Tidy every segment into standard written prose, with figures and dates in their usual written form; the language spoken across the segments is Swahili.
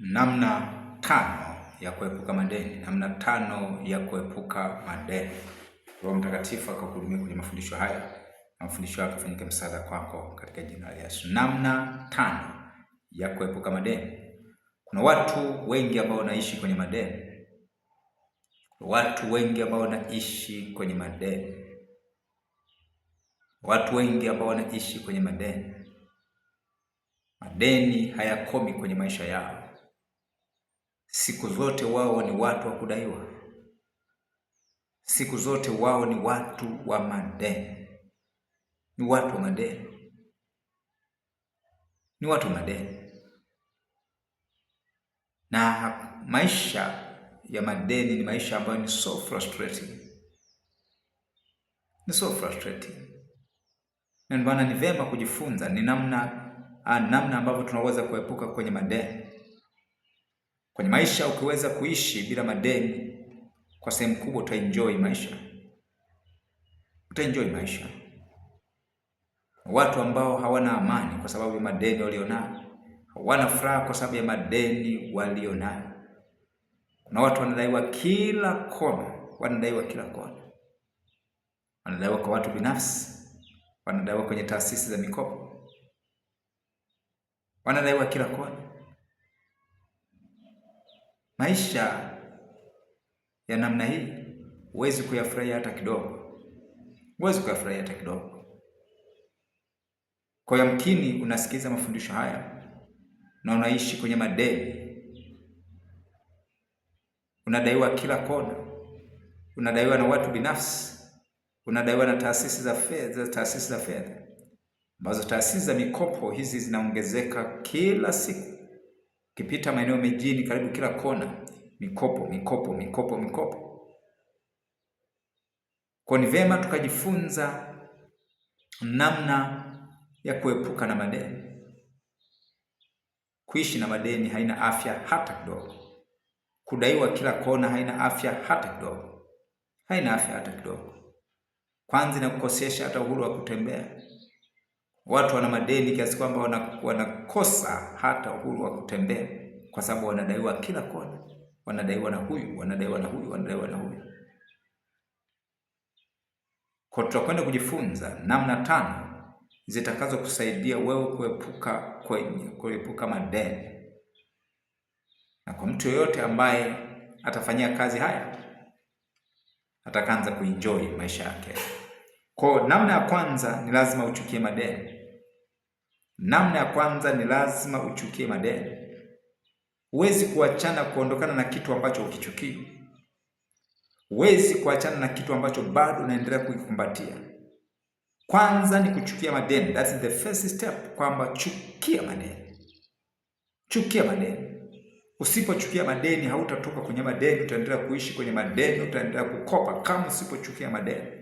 Namna tano ya kuepuka madeni. Namna tano ya kuepuka madeni. Roho Mtakatifu akakuhudumia kwenye mafundisho haya, na mafundisho haya kufanyike msaada kwako katika jina la Yesu. Namna tano ya kuepuka madeni. Kuna watu wengi ambao wanaishi kwenye madeni. Watu wengi ambao wanaishi kwenye madeni. Watu wengi ambao wanaishi kwenye madeni. Madeni hayakomi kwenye maisha yao. Siku zote wao ni watu wa kudaiwa. Siku zote wao ni watu wa madeni. Ni watu wa madeni. Ni watu wa madeni. Na maisha ya madeni ni maisha ambayo ni so frustrating. Ni so frustrating. Na maana ni vema kujifunza ni namna ambavyo tunaweza kuepuka kwenye madeni. Kwenye maisha ukiweza kuishi bila madeni, kwa sehemu kubwa utaenjoy maisha. Utaenjoy maisha. Watu ambao hawana amani kwa sababu ya madeni walionayo, hawana furaha kwa sababu ya madeni walionayo. Kuna watu wanadaiwa kila kona, wanadaiwa kila kona. Wanadaiwa kwa watu binafsi, wanadaiwa kwenye taasisi za mikopo, wanadaiwa kila kona. Maisha ya namna hii huwezi kuyafurahia hata kidogo. Huwezi kuyafurahia hata kidogo. Kwa yamkini unasikiza mafundisho haya na unaishi kwenye madeni. Unadaiwa kila kona. Unadaiwa na watu binafsi. Unadaiwa na taasisi za fedha. Ambazo taasisi za mikopo hizi zinaongezeka kila siku. Ukipita maeneo mjini karibu kila kona, mikopo. Kwa ni vema tukajifunza namna ya kuepuka na madeni. Kuishi na madeni haina afya hata kidogo. Kudaiwa kila kona haina afya hata kidogo. Haina afya hata kidogo. Kwanza inakukosesha hata uhuru wa kutembea. Watu wana madeni kiasi kwamba wanakosa hata uhuru wa kutembea kwa sababu wanadaiwa kila kona. Wanadaiwa na huyu, wanadaiwa na huyu. Kwa tutakwenda kujifunza namna tano zitakazo kusaidia wewe kuepuka madeni. Na kwa mtu yoyote ambaye atafanyia kazi haya, ataanza kuenjoy maisha yake. Kwa namna ya kwanza ni lazima uchukie madeni. Namna ya kwanza ni lazima uchukie madeni. Huwezi kuondokana na kitu ambacho ukichukii. Huwezi kuachana na kitu ambacho bado unaendelea kukikumbatia. Kwanza ni kuchukia madeni. That is the first step, kwamba chukia madeni. Chukia madeni. Usipochukia madeni hautatoka kwenye madeni, utaendelea kuishi kwenye madeni, utaendelea kukopa kama usipochukia madeni.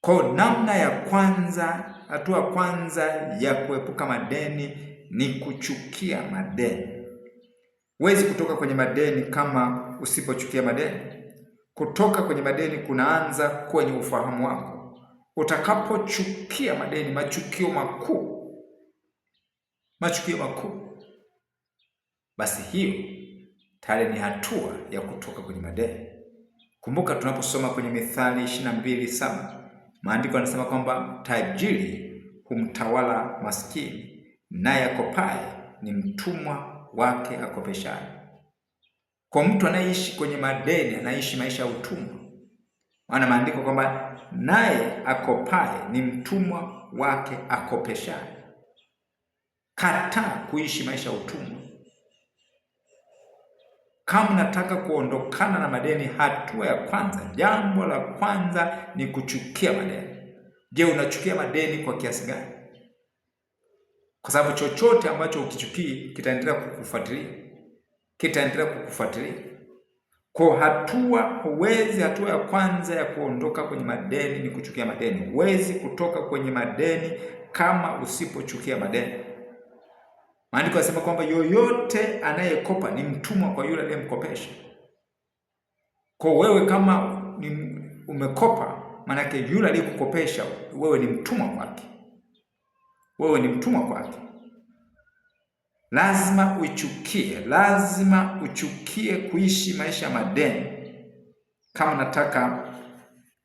Kwa namna ya kwanza, hatua ya kwanza ya kuepuka madeni ni kuchukia madeni. Huwezi kutoka kwenye madeni kama usipochukia madeni. Kutoka kwenye madeni kunaanza kwenye ufahamu wako. Utakapochukia madeni, machukio makuu, basi hiyo tayari ni hatua ya kutoka kwenye madeni. Kumbuka tunaposoma kwenye Mithali 22:7, maandiko yanasema kwamba tajiri humtawala maskini, naye akopaye ni mtumwa wake akopeshaye. Kwa mtu anayeishi kwenye madeni anaishi maisha ya utumwa. Maana maandiko kwamba naye akopaye ni mtumwa wake akopeshaye. Kataa kuishi maisha ya utumwa. Kama unataka kuondokana na madeni, hatua ya kwanza, jambo la kwanza ni kuchukia madeni. Je, unachukia madeni kwa kiasi gani? Kwa sababu chochote ambacho ukichukii kitaendelea kukufuatilia. Kwa hatua ya kwanza ya kuondoka kwenye madeni ni kuchukia madeni. Huwezi kutoka kwenye madeni kama usipochukia madeni. Maandiko yanasema kwamba yoyote anayekopa ni mtumwa kwa yule aliyemkopesha. Kwa wewe kama umekopa, maana yake yule aliyekukopesha wewe ni mtumwa kwake. wewe ni mtumwa kwake. Lazima uchukie kuishi maisha ya madeni. Kama nataka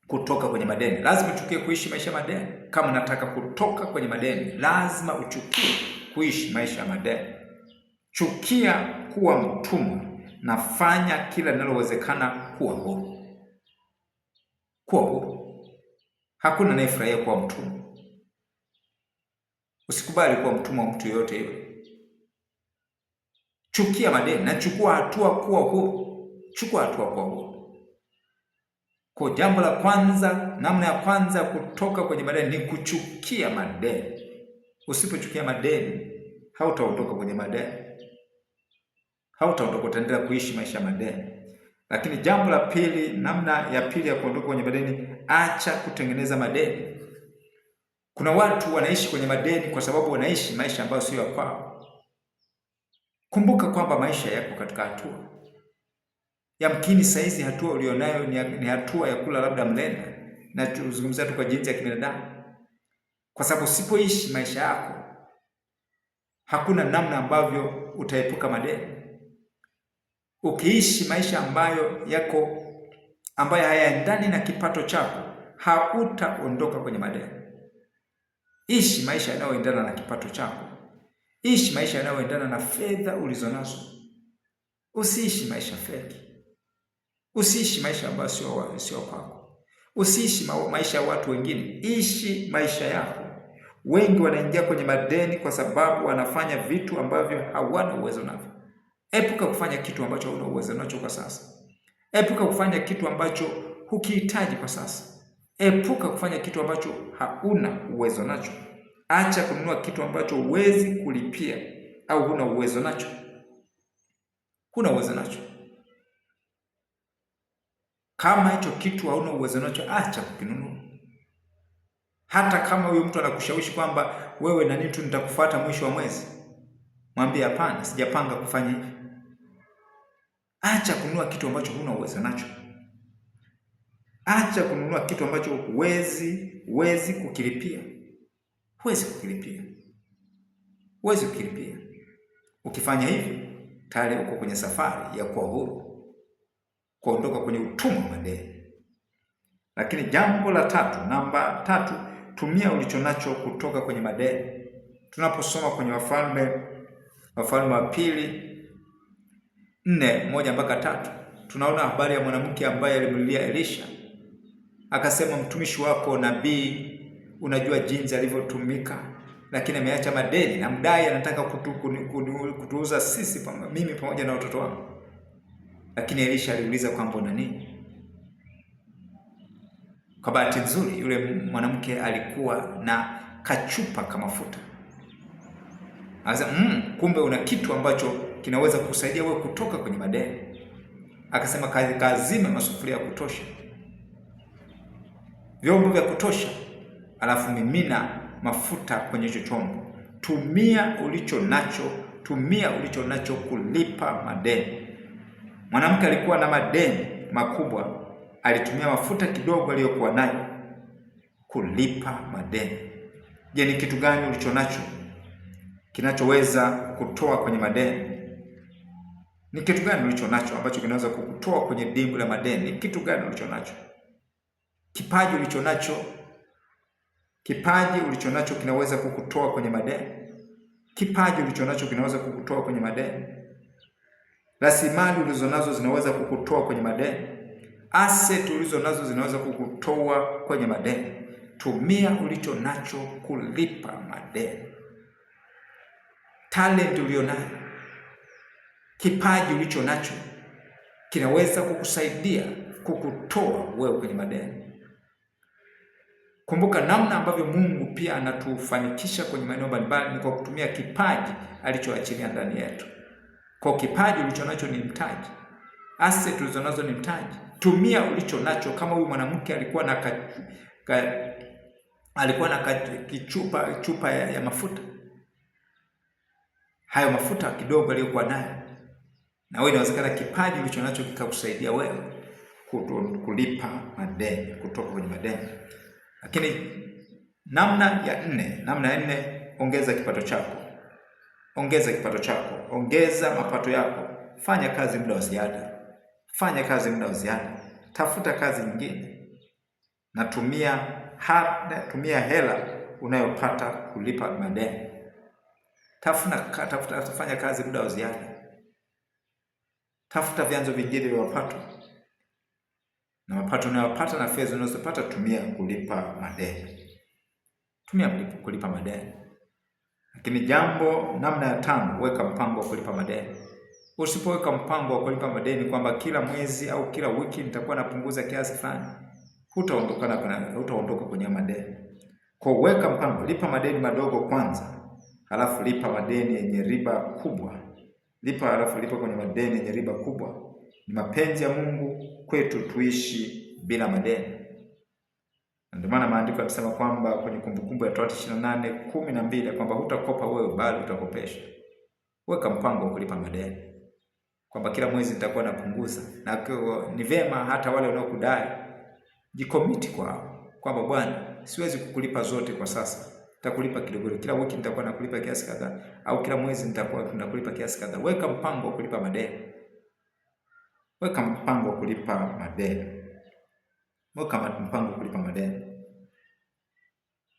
kutoka kwenye madeni, lazima uchukie kuishi maisha ya madeni. Kama nataka kutoka kwenye madeni, lazima uchukie kuishi maisha ya madeni. Chukia kuwa mtumwa na fanya kila linalowezekana kuwa huru. Kuwa huru. Hakuna anayefurahia kuwa mtumwa. Usikubali kuwa mtumwa wa mtu yoyote yule. Chukia madeni na chukua hatua kuwa huru. Chukua hatua kuwa huru. Kwa jambo la kwanza, namna ya kwanza kutoka kwenye madeni ni kuchukia madeni. Usipochukia madeni, hautaondoka kwenye madeni. Hautaondoka, utaendelea kuishi maisha ya madeni. Lakini jambo la pili, namna ya pili ya kuondoka kwenye madeni, acha kutengeneza madeni. Kuna watu wanaishi kwenye madeni kwa sababu wanaishi maisha ambayo sio ya kwao. Kumbuka kwamba maisha yako katika hatua. Yamkini saizi hatua ulionayo ni hatua ya kula labda mlenda, na tuzungumzia tu kwa jinsi ya kibinadamu. Kwa sababu usipoishi maisha yako, hakuna namna ambavyo utaepuka madeni. Ukiishi maisha ambayo hayaendani na kipato chako, hautaondoka kwenye madeni. Ishi maisha yanayoendana na kipato chako. Ishi maisha yanayoendana na fedha ulizonazo. Usiishi maisha feki. Usiishi maisha ambayo sio kwako. Usiishi maisha ya watu wengine. Ishi maisha yako. Wengi wanaingia kwenye madeni kwa sababu wanafanya vitu ambavyo hawana uwezo navyo. Epuka kufanya kitu ambacho huna uwezo nacho kwa sasa. Epuka kufanya kitu ambacho hukihitaji kwa sasa. Epuka kufanya kitu ambacho hauna uwezo nacho. Acha kununua kitu ambacho huwezi kulipia au huna uwezo nacho. Huna uwezo nacho. Kama hicho kitu hauna uwezo nacho, acha kukinunua. Hata kama huyo mtu anakushawishi kwamba wewe na nitu nitakufuata mwisho wa mwezi, mwambie hapana, sijapanga kufanya hivi. Acha kununua kitu ambacho huna uwezo nacho. Acha kununua kitu ambacho huwezi kukilipia. Huwezi kukilipia. Ukifanya hivi, tayari uko kwenye safari ya kuwa huru, kuondoka kwenye utumwa wa madeni. Lakini jambo la tatu, namba 3, tumia ulichonacho kutoka kwenye madeni. Tunaposoma kwenye Wafalme wa Pili 4:1-3, tunaona habari ya mwanamke ambaye alimlilia Elisha. Akasema, mtumishi wako nabii, unajua jinsi alivyotumika, lakini ameacha madeni na mdai anataka kutuuza sisi, mimi pamoja na watoto wangu. Lakini Elisha aliuliza kwamba una nini? Kwa bahati nzuri, yule mwanamke alikuwa na kachupa kama mafuta. Akasema, kumbe una kitu ambacho kinaweza kusaidia wewe kutoka kwenye madeni. Akasema, kazime masufuria ya kutosha, vyombo vya kutosha, alafu mimina mafuta kwenye hicho chombo. Tumia ulicho nacho kulipa madeni. Mwanamke alikuwa na madeni makubwa, alitumia mafuta kidogo aliyokuwa nayo kulipa madeni. Je, ni kitu gani ulicho nacho kinachoweza kukutoa kwenye madeni? Ni kitu gani ulicho nacho ambacho kinaweza kukutoa kwenye dimbwi la madeni? Ni kitu gani ulicho nacho? Kipaji ulicho nacho kinaweza kukutoa kwenye madeni. Kipaji ulicho nacho kinaweza kukutoa kwenye madeni. Rasilimali ulizonazo zinaweza kukutoa kwenye madeni. Asset ulizonazo zinaweza kukutoa kwenye madeni. Tumia ulicho nacho kulipa madeni. Talent ulionayo, kipaji ulicho nacho kinaweza kukusaidia kukutoa wewe kwenye madeni. Kumbuka namna ambavyo Mungu pia anatufanikisha kwenye maeneo mbalimbali ni kwa kutumia kipaji alichoachilia ndani yetu. Kwa kipaji ulicho nacho ni mtaji. Asset ulizonazo ni mtaji. Tumia ulicho nacho. Kama huyu mwanamke alikuwa na chupa ya mafuta. Hayo mafuta kidogo aliyokuwa nayo, na wewe inawezekana kipaji ulicho nacho kikakusaidia wewe kulipa madeni, kutoka kwenye madeni. Lakini namna ya nne ongeza kipato chako. Ongeza kipato chako, ongeza mapato yako. Fanya kazi muda wa ziada. Fanya kazi muda wa ziada. Tafuta kazi nyingine. Na tumia hela unayopata kulipa madeni. Fanya kazi muda wa ziada. Tafuta vyanzo vingine vya mapato. Na mapato unayopata na fedha unazopata tumia kulipa madeni. Tumia kulipa madeni. Lakini namna ya 5, weka mpango wa kulipa madeni. Usipoweka mpango wa kulipa madeni kwamba kila mwezi au kila wiki nitakuwa napunguza kiasi fulani, hutaondoka kwenye madeni. Kwa weka mpango, lipa madeni madogo kwanza, halafu lipa madeni yenye riba kubwa. Halafu lipa kwenye madeni yenye riba kubwa. Ni mapenzi ya Mungu kwetu tuishi bila madeni. Ndio maana maandiko yanasema kwamba kwenye Kumbukumbu ya Torati 28:12 kwamba hutakopa wewe bali utakopesha. Weka mpango wa kulipa madeni. Kwamba kila mwezi nitakuwa napunguza. Na ni vema hata wale wanaokudai jikomiti kwao. Kwamba Bwana, siwezi kukulipa zote kwa sasa. Nitakulipa kidogo. Kila wiki nitakuwa nakulipa kiasi kadhaa au kila mwezi nitakuwa nakulipa kiasi kadhaa. Weka mpango wa kulipa madeni. Weka mpango wa kulipa madeni. Weka mpango wa kulipa madeni.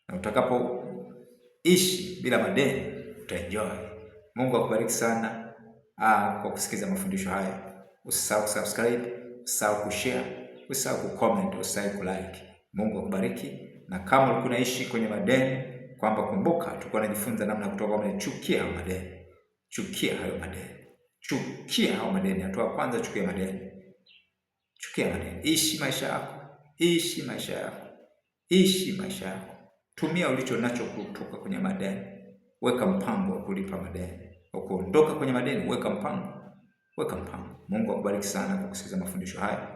Na utakapoishi bila madeni utaenjoy. Mungu akubariki sana kwa kusikiza mafundisho haya. Usisahau kusubscribe, usisahau kushare, usisahau kucomment, usisahau kulike. Mungu akubariki. Na kama ulikuwa unaishi kwenye madeni, kwamba kumbuka tulikuwa tunajifunza namna kutoka kwenye chukia hayo madeni. Chukia hayo madeni. Chukia hayo madeni. Hatua kwanza, chukia madeni. Chukia madeni. Ishi maisha yako. Ishi maisha yako. Ishi maisha yako. Tumia ulicho nacho kutoka kwenye madeni. Weka mpango wa kulipa madeni. Kuondoka kwenye madeni, weka mpango. Weka mpango. Mungu akubariki sana kwa kusikiza mafundisho haya.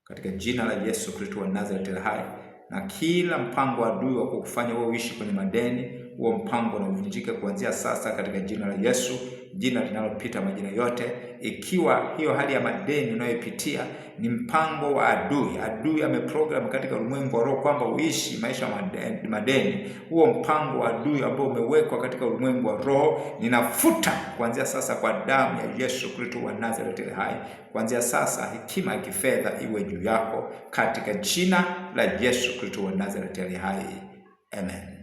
Katika jina la Yesu Kristo wa Nazareti hai. Na kila mpango wa adui wa kukufanya wewe uishi kwenye madeni, huo mpango unavunjika kuanzia sasa katika jina la Yesu, jina linalopita majina yote. Ikiwa hiyo hali ya madeni unayopitia ni mpango wa adui ameprogram katika ulimwengu wa roho kwamba uishi maisha madeni, huo mpango wa adui ambao umewekwa katika ulimwengu wa roho, ninafuta kuanzia sasa kwa damu ya Yesu Kristo wa Nazareti hai. Kuanzia sasa hekima ya kifedha iwe juu yako katika jina la Yesu Kristo wa Nazareti hai. Amen.